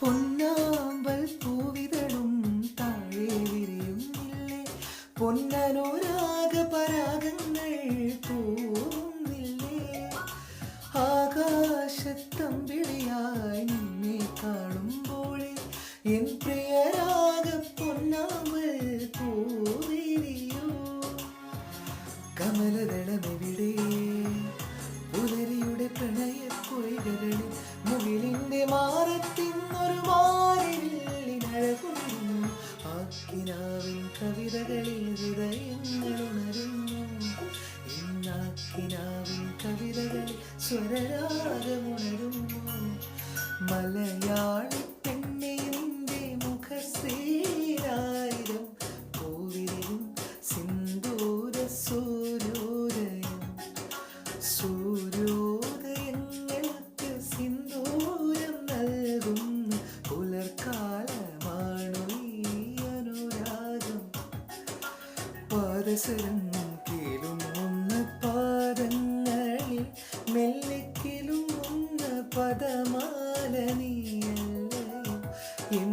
പൊന്നാമ്പൽ പൂവിതളും താഴെ വിരിയുന്നില്ലേ, പൊന്നനുരാഗ പരാഗങ്ങൾ പൂവുന്നില്ലേ, ആകാശത്തമ്പിളിയായി നിന്നെ കാണുമ്പോഴേ എൻ പ്രിയരാഗ പൊന്നാമ്പൽ പൂവിരിയോ. കമലദളമെവിടെ പുലരിയുടെ പ്രണയപ്പൊയ്കകളിൽ, മുകിലിന്റെ മാറത്തിന്നൊരു മാറിവില്ലിനഴകുന്നു, ആക്കിനാവിൻ കവിതകളിൽ ഹൃദയങ്ങൾ ഉണരുന്നു, ഇന്നാക്കിനാവിൻ കവിതകളിൽ സ്വരരാഗമുണരുന്നു. മലയാളി പെണ്ണെ നിന്റെ മുഖശ്രീരായിരം പൂവിരിയും സിന്ദൂര സൂര്യോദയം, സൂര്യോദയങ്ങൾക്ക് സിന്ദൂരം നൽകുന്ന പുലർക്കാലമാണു ഈ അനുരാഗം. പാദസരം കിലുങ്ങുന്ന പാദങ്ങളിൽ മെല്ലെ കിലുങ്ങുന്ന പദമാല നീയല്ലയോ എൻ